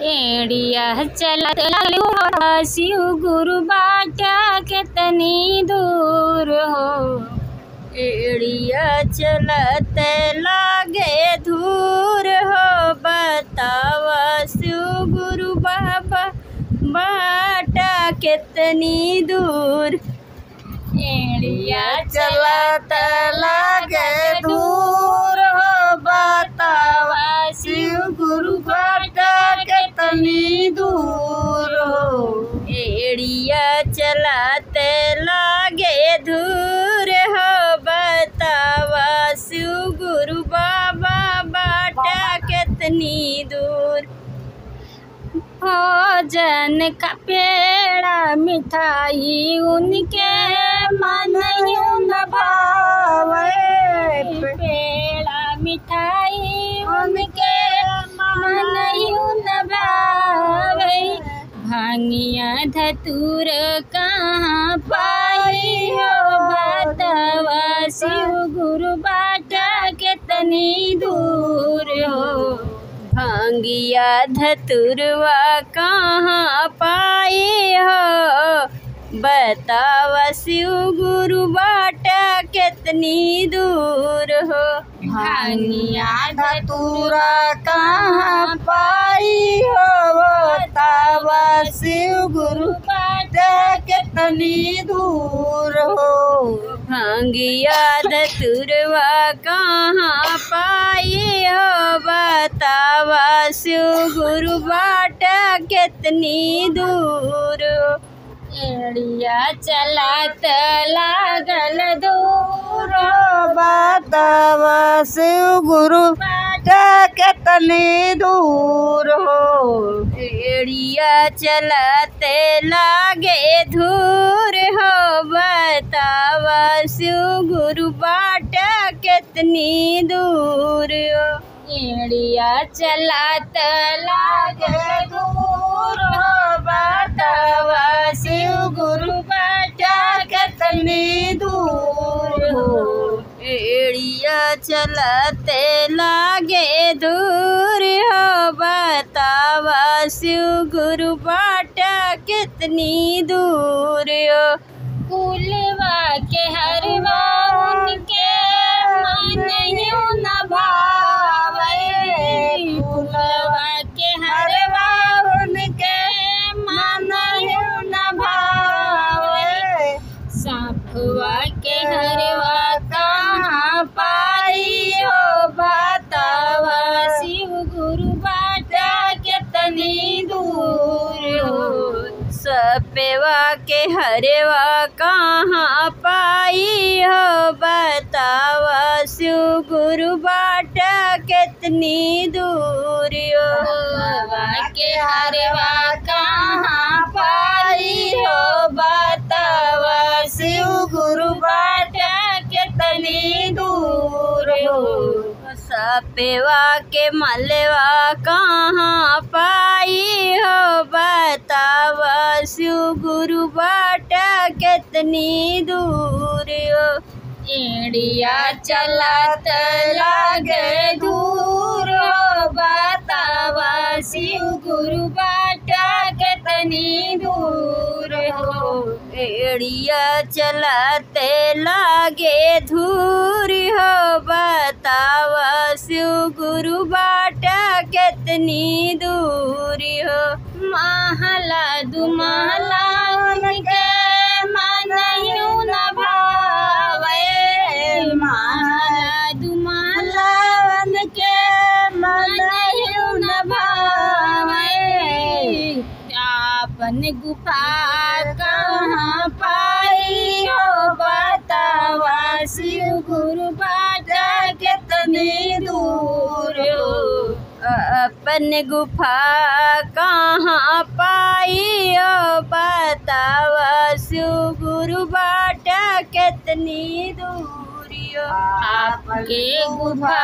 एड़िया चलत लागल शिव गुरु बाटा कितनी दूर हो। एड़िया चलत लागे दूर हो, बतावा शिव गुरु बाबा बाटा कितनी दूर। एड़िया चलत लागे दूर हो, बतावा शिव गुरु बाटा कितनी दूर हो। एड़िया चलत लागे दूर हो, बतावा शिव गुरु बाबा बाटा कितनी दूर। भोजन का पेड़ा मिठाई उनके मन यूं न भावे, पेड़ा मिठाई उनके मन यूं न भावे। भांगिया धतूर कहाँ पाई हो, बतावा शिव गुरु बाटा कितनी दूर हो। भांगिया धतुरवा कहाँ पाई हो, बतावा शिव गुरु बाटा कितनी दूर हो। भांगिया धतुरा कहाँ पाई हो, बतावा शिव गुरु बाटा कितनी दूर हो। भांगिया धतुरवा कहाँ पाई हो, बतावा शिव गुरु बाटा कितनी दूर हो। एड़िया चलत लागल दूर हो, बतावा शिव गुरु बाटा कितनी दूर हो। एड़िया चलत लागे दूर हो, बतावा शिव गुरु बाटा कितनी दूर हो। एड़िया चलत लागे दूर हो, बतावा शिव गुरु बाटा कितनी दूर हो। एड़िया चलत लागे दूर हो, बतावा शिव गुरु बाटा कितनी दूर हो। फूलवा के हरवा उनके मन यूं न भावे, फूलवा के हरवा उनके मन यूं न भावे। सांपवा के हरवा कहाँ पाई हो, बतावा शिव गुरु बाटा कितनी दूर हो। सपेवा के हरवा कहाँ पाई हो, बतावा शिव गुरु बाटा कितनी दूर हो। सपेवा के हरवा कहाँ पाई हो, बतावा शिव गुरु बाटा कितनी दूर हो। सपेवा के मलवा कहाँ पाई हो, बतावा शिव गुरु बाटा कितनी दूर हो। एड़िया चलत लागे दूर हो, बतावा शिव गुरु बाटा कितनी दूर हो। एड़िया चलत लागे दूर हो, बतावा शिव गुरु बाटा कितनी दूर हो। महला दुमहला उनके मन यूं न भावे, महला दुमहला उनके मन यूं न भावे। आपन गुफा कहाँ पाई हो, बतावा शिव गुरु बाटा कितनी दूर हो। अपन गुफा कहाँ पाई हो, बतावा शिव गुरु बाटा कितनी दूर हो। आपके गुफा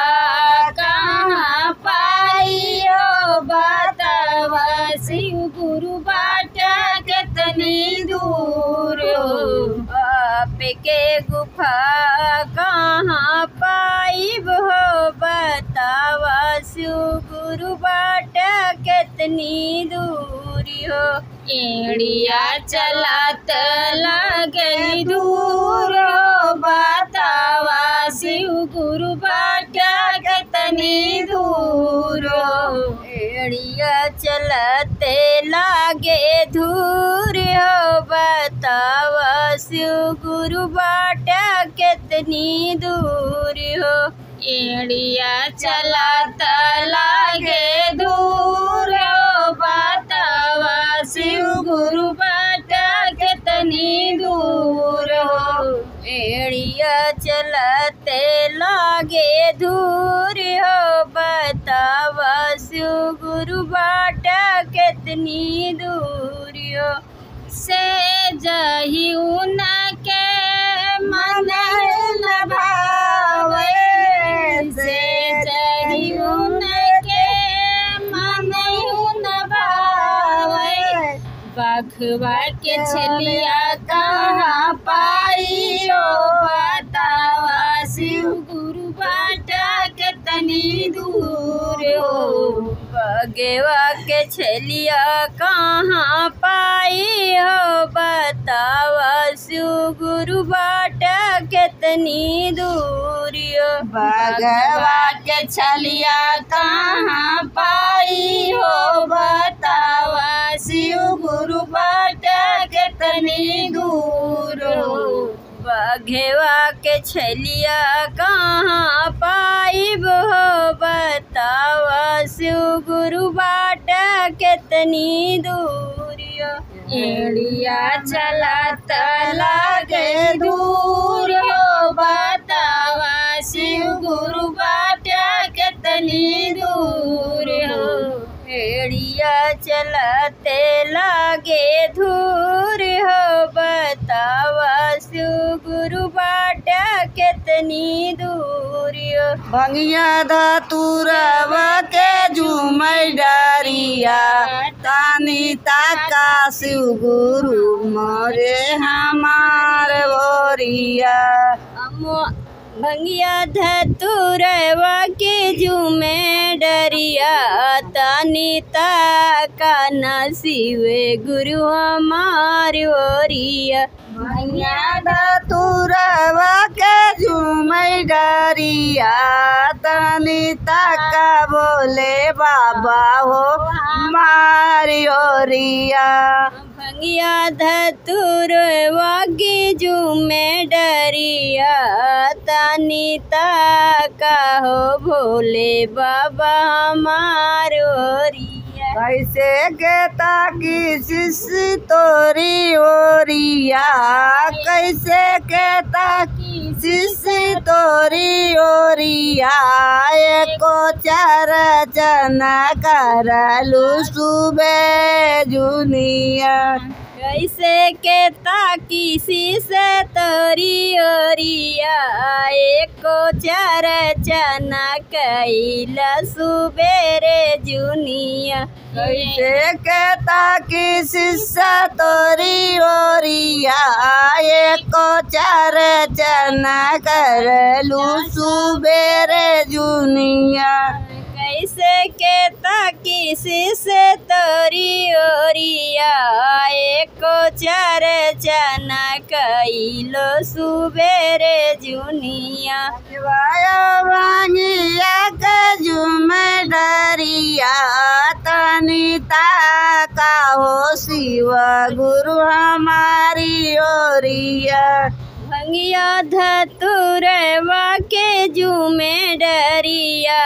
कहाँ पाई हो, बतावा शिव गुरु बाटा कितनी दूर हो। आपके गुफा कहाँ पाई हो, बतावा शिव गुरु बाट कितनी दूरी हो। एड़िया चलत लागे दूर हो, बतावा शिव गुरु बाट कितनी दूर हो। एड़िया चलते लागे दूर हो, बतावा शिव गुरु बाट कितनी दूर हो। एड़िया चलत लागे दूर हो, बतावा शिव गुरु बाट कितनी दूर हो। एड़िया चलते लागे दूर हो, बतावा शिव गुरु बाट कितनी दूर हो। से जही उनके मन न भावे, से जही उनके मन न भावे। बखवा के छलिया कहाँ पाई हो, बतावा शिव गुरु बाट कितनी दूर हो। बगवा के छलिया कहाँ पाई हो, बतावा शिव गुरु बाट कितनी दूर हो। बगवा के छलिया कहाँ पाई हो, बतावा शिव गुरु बाट कितनी दूर हो। बघेवा के छलिया कहाँ पाइब हो, बतावा शिव गुरु बाट कितनी दूर हो। एड़िया चलत लागे दूर हो, बतावा शिव गुरु बाट कितनी दूर हो। एड़िया चलते लागे दूर हो, बतावा शिव गुरु बाट कितनी दूर हो। भंगिया धतुरवा के झूमै डरिया, तानी ताका शिव गुरु मोरे हमार बोरिया। भंगिया धतुरवा के झूमे डरिया, तानी ताका न शिवे गुरु हमार ओरिया। भंगिया धतुरवा के झूमै डरिया, तानी ताका बोले बाबा हो हमारी ओरिया। भंगिया धतुरवा के झूमे डरिया, तानी ताका हो भोले बाबा हमार ओरिया। कैसे के ताकी शिष्य तोरी ओरिया, कैसे के ताकी शिष्य तोरी ओरिया। एको चरचन करलू सुबह जुनिया, कैसे के ताकी शीश तोरी ओरिया। एको चरचन कैल सुबेरे जुनिया। कैसे के ताकी शिष्य तोरी ओरिया, एको चरचन करलू सुबेरे जुनिया। कैसे के ताकी शीश तोरी ओरिया, एको चरचन कैलो सुबेरे जुनिया। भंगिया के झूमै डरिया, तानी ताका हो शिव गुरु हमारी ओरिया। भंगिया धतुरवा के झूमे डरिया,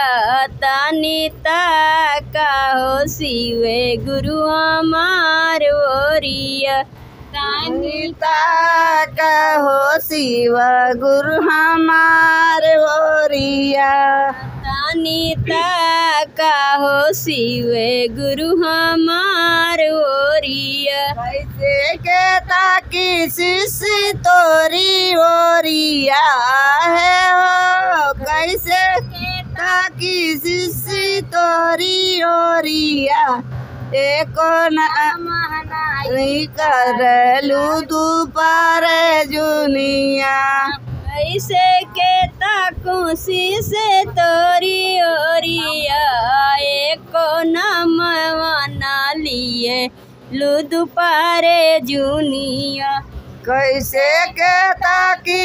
तानी ताका हो शिवे गुरु हमार ओरिया। तानी ताका हो शिव गुरु हमार ओरिया। तानी ताका हो शिवे गुरु हमार ओरिया। कैसे के ताकी शिष्य तोरी ओरिया है हो, कैसे के ताकी शिष्य तोरी ओरिया। एको नहीं करलू दोपहर जुनिया, कैसे के ताकुसी से तोरी ओरिया एको नमवा ना लिए लुदु पारे जुनिया कैसे के ताकी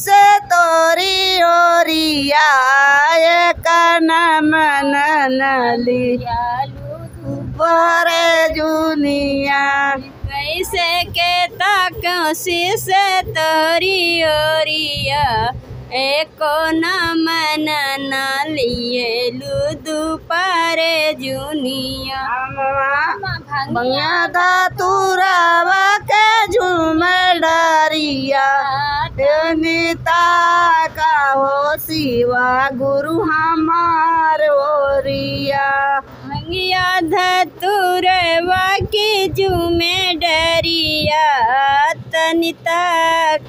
से तोरी ओरिया एक नमन नली परे जुनिया कैसे के ताकुसी से तोरी ओरिया एको नमन ना लिए लुदु पारे जुनिया बंगा धतुरवा के झूमर डरिया नीता का हो शिवा गुरु हमार ओरिया भंगिया धतुरवा की झूमे डरिया तनिता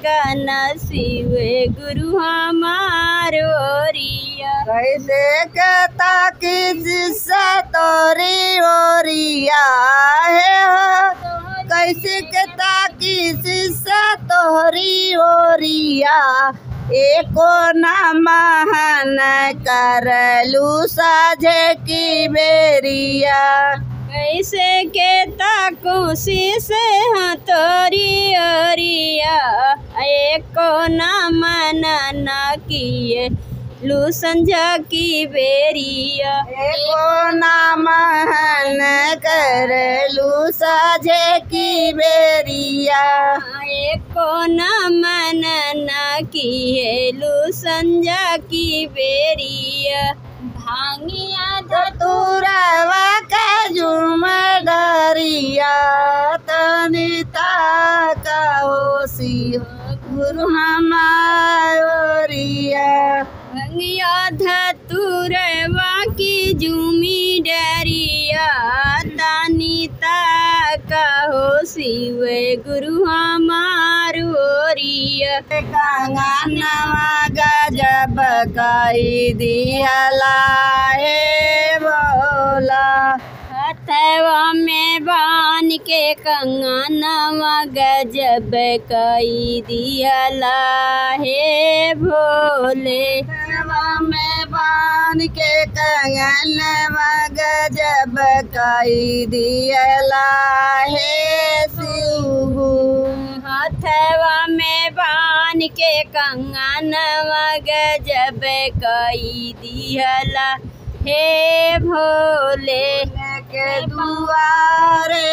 का नसीबे गुरु हमार ओरिया कैसे कहता कि जिससे तोरी ओरिया है हो कैसे कहता कि जिससे तोरी ओरिया एको नमन करलू साझे की बेरिया कैसे के ताकुसी से हाँ तोरी ओरिया एको नमन ना किए लू संझा की बेरिया एको नमन करलू साझे की बेरिया एको नमन ना किए लू संझा की बेरिया भांगिया धतुरवा के झूमर डरिया तनिता का होशी गुरु हमारिया भंगिया धतुरवा की झूमी डरिया तनिता का हो शिवे गुरु हमार ओरिया कंगनवा गजब कई दिहला हे बोला हथवा में बान के कंगनवा गजब कई दिहला हे भोले में बान के कंगनवा गजब कई दिहला हे शिव हथवा में बान के कंगनवा गजब कई दिहला हे भोले के दुआरे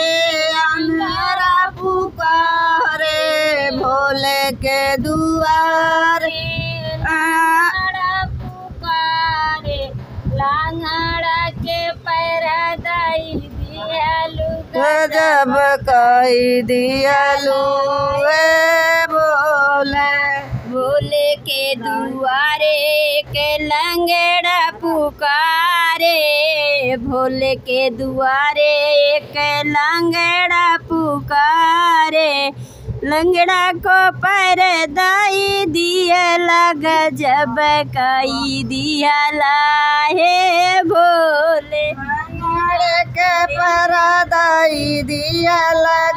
अंधारा पुकारे भोले के दुआरे पुकारे लांगड़ा के पैरा दाई दियालू गजब कई दियालू बोले भोले के दुआरे के लंगड़ा पुकारे भोले के दुआरे के लंगड़ा पुकारे लंगड़ा को पर दाई दिया गजब कई दिया हे भोले के परदाई दिया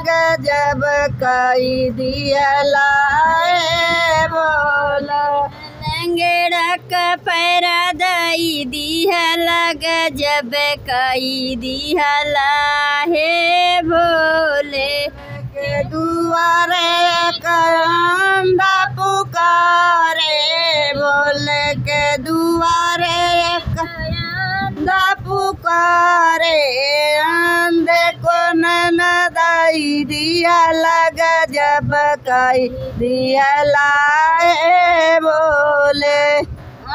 गजब कई दिया बोला लंगड़ा का पैरा दाई दिहला गजब कई दिहला हे भोले के दुआरे कंधा पुकारे भोले के दुआरे कंधा पुकारे अंधे को ननदाई दिया गजब कई दिया बोले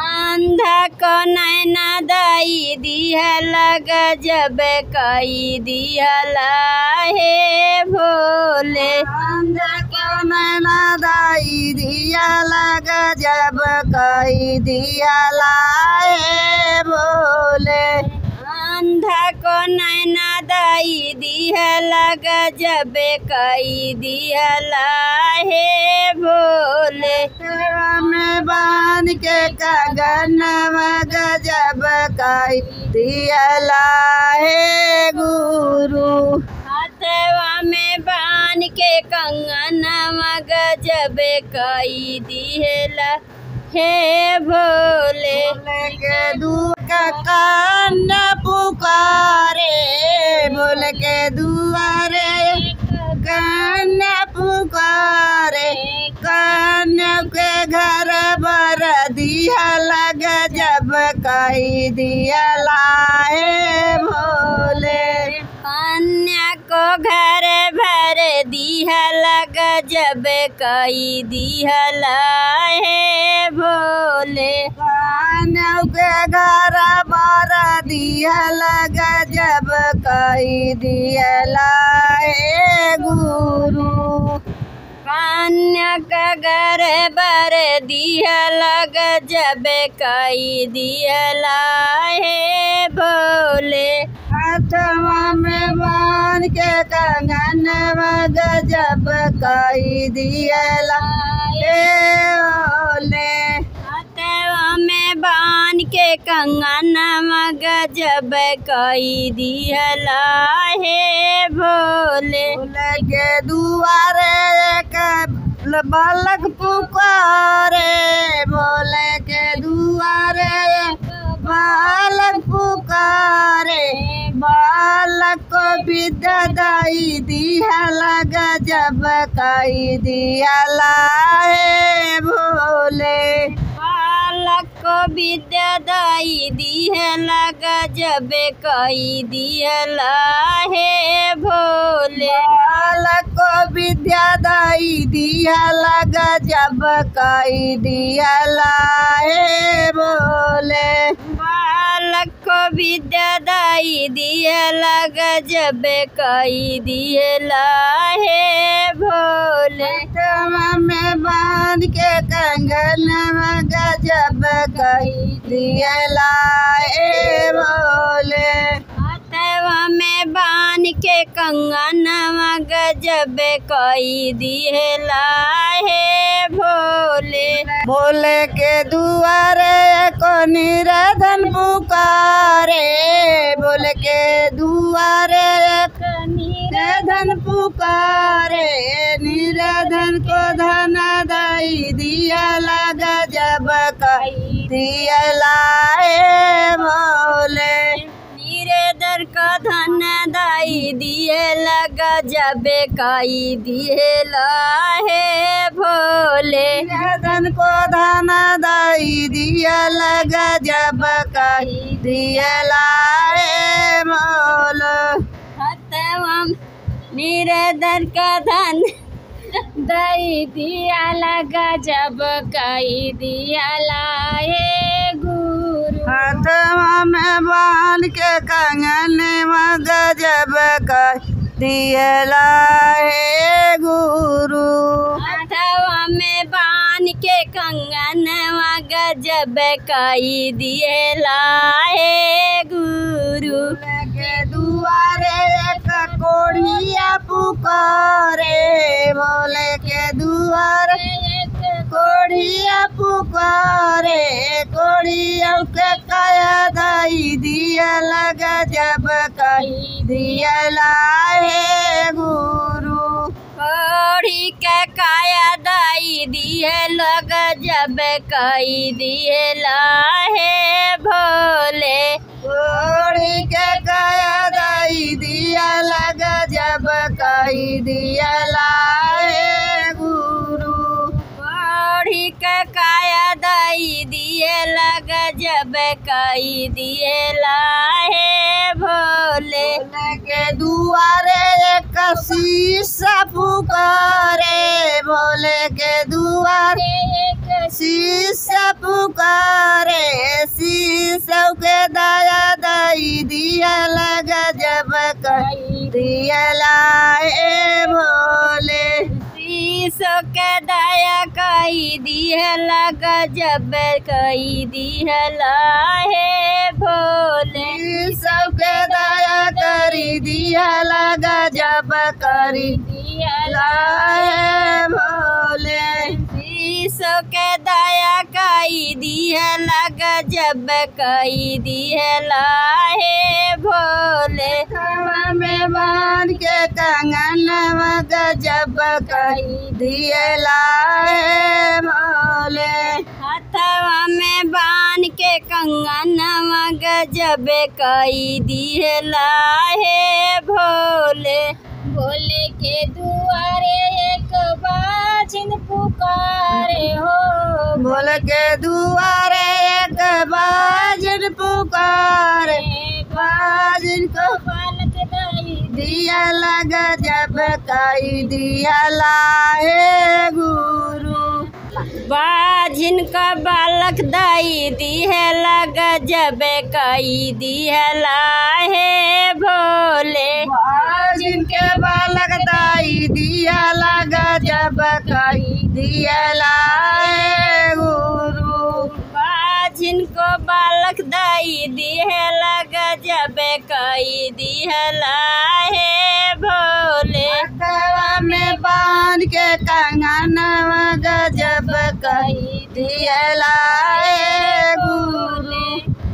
अंधा को नैना दाई दिहला गजब कई दिहला हे भोले अंधा को नैना दाई दिया गजब कई दिया बोले अंधा को नैना दाई दिहला गजब कई दिहला हे भोले में बांध के कंगनवा गजब कई दिया हे गुरु हाथवा में बान के कंगनवा गजब कई दिहला हे भोले। भोले के दुआ कान्या पुकारे, भोले के दुआरे कन्या पुकारे, कन्या के घर बर दिहला गजब कई दिहला हे भोले। कन्या को घर भर दिहला गजब कई दिहला हे भोले। कन्या के घर बर दिहला गजब कई दिहला हे गुरु। कन्या का घर बर दिहला गजब कई दिहला हे भोले। हाथवा में बांध के कंगनवा गजब कई दिहला हे भोले। हाथवा में बांध के कंगनवा गजब कई दिहला हे भोले। भोले के दुआरे एक बालक पुकारे, भोले के दुआरे एक बालक पुकारे, बालक को विद्या दाई दिहला गजब कई दिहला हे भोले। बालक को विद्या दाई दिहला गजब कई दिहला हे भोले। बालक को विद्या दाई दिहला गजब कई दिहला हे भोले। बालक को विद्या दाई दिहला गजब कई दिहला हे भोले। हाथवा में बांध के कंगनवा गजब कई दिहला हे भोले। हाथवा में बांध के कंगनवा गजब कई दिहला हे भोले। भोले के दुआरे को निराधन पुकारे, भोले के दुआरे निराधन पुकारे, निराधन को धन दाई दिहला गजब कई दिहला हे भोले। निरेदर का धन दाई दिहला गजब कई दिहला हे भोले। निराधन को धन दाई दिहला गजब कई दिहला हे भोले। हाथवा निरेदर का धन दाई दिहला गजब कई दिहला हे गुरु। हाथवा में बांध के कंगनवा गजब कई दिहला हे गुरु। हाथवा में बांध के कंगनवा गजब कई दिहला हे गुरु। के दुआरे एक कोढ़िया पुकारे, भोले के दुआरे एक कोढ़िया पुकारे, कोढ़िया के काया दाई दिहला गजब कई दिहला हे गुरु। कोढ़ी के काया दाई दिहला गजब कई दिहला हे भोले। कोढ़ी के काया दाई दिहला गजब कई दिहला हे गुरु। कोढ़ी के काया दाई दिहला गजब कई दिहला हे भोले। भोले के दुआरे एक शीशा पुकारे, भोले के दुआरे एक शीशा पुकारे, शीशा के दया दाई दिहला गजब कई दिहला हे भोले। शीशो के दया कई दिहला गजब कई दिहला हे भोले। सबके दया करी दिहला गजब करी दिहला हे भोले। शीशो के दया कई दिहला गजब कई दिहला हे भोले। हाथवा में बांध के कंगनवा गजब जब कही दिहला हे भोले। हथवा में बान के कंगनवा गजब कई दिहला हे भोले। भोले के दुआरे एक बाजिन पुकारे हो। भोले के दुआरे एक बाजिन पुकारे, बाजिन को बालक दाई दिहला गजब कई दिहला हे गुरु। बाजिन का बालक दाई दिहला गजब कई दिहला हे भोले। बाजिन के बालक दाई दिहला गजब कई दिहला हे गुरु। बाजिन को बालक दाई दिहला गजब कई दिहला हे भोले। हथवा में बांध के कंगनवा गजब कई दिहला हे गुरु।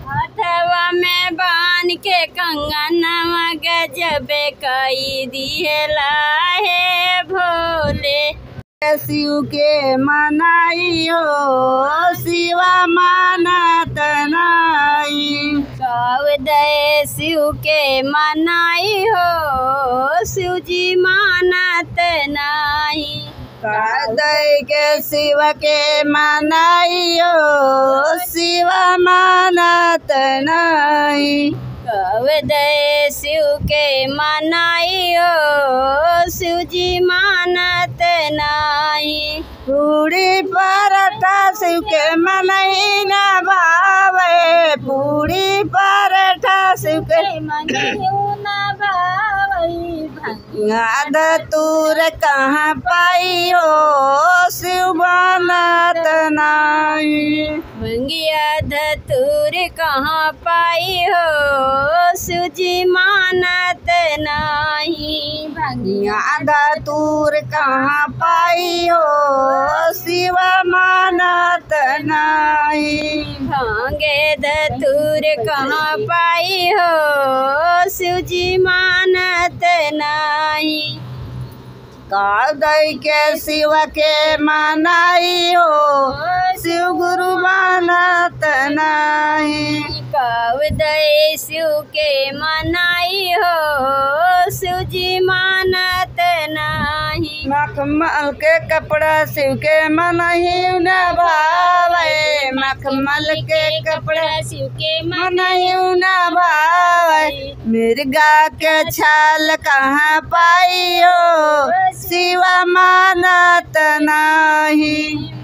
हथवा में बान के कंगनवा गजब कई दिहला हे भोले। शिव के मनाई हो शिवा मानत नाई। कवदय शिव के मनाई हो शिव जी मानत नाही। कदय के शिव के मनाई हो शिवा मानत नाई। कवदय शिव के मनाई हो शिव जी मानत नाही। पूरी पराठा शिव के मनई न भावे। पूरी पराठा शिव के धतूर कहाँ पाई हो शिव मानत नाई। भंगिया धतूर कहाँ पाई हो शिव जी मानत नाही। भंगिया धतूर कहाँ पाई हो शिव मानत नाई। भांगे धतूर कहाँ पाई हो शिव जी मानत नाही। कदय के शिव के मनाई हो शिव गुरु मानत नाई। कवदय शिव के मनाई हो शिव जी मानत नाही। मखमल के कपड़ा शिव के मनही न भावे। मखमल के कपड़ा शिव के मनही न भावे। मिर्गा के छाल कहाँ पाई हो शिवा मानत नाही।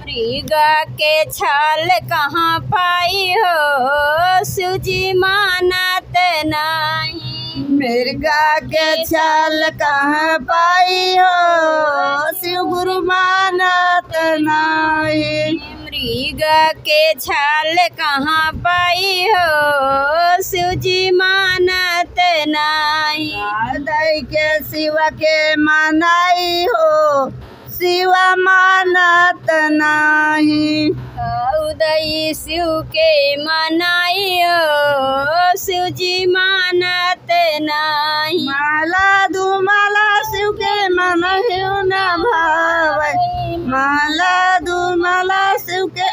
मृगा के छाल कहाँ पाई हो शिव जी मानत नाही। मिर्गा के छाल कहाँ पाई हो शिव गुरु मानत नाही। मृगा के छाल कहाँ पाई हो शिव जी मानत नाही। कदय के शिव के मनाई हो शिवा मानत नाही। उदय शिव के मनाई हो शिव जी मानत नाही। माला दुमाला शिव के मनहि न भावे। माला दुमाला शिव के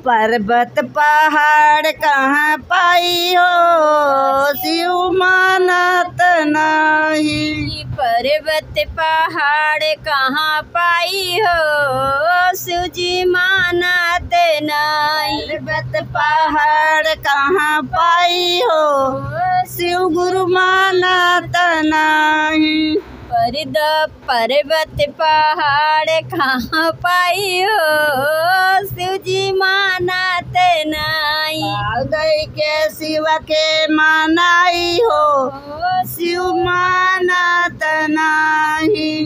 पर्वत पहाड़ कहाँ पाई हो शिव मानत नाही। पर्वत पहाड़ कहाँ पाई हो शिव जी मानत नाही। पर्वत पहाड़ कहाँ पाई हो शिव गुरु मानत नाही। पर्वत पहाड़ कहाँ पाई हो शिव जी मानत नाही। कदय के शिव के मनाई हो शिव मानत नाही।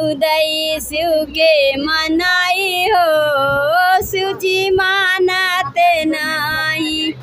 उदय शिव के मनाई हो शिव जी मानत नाही।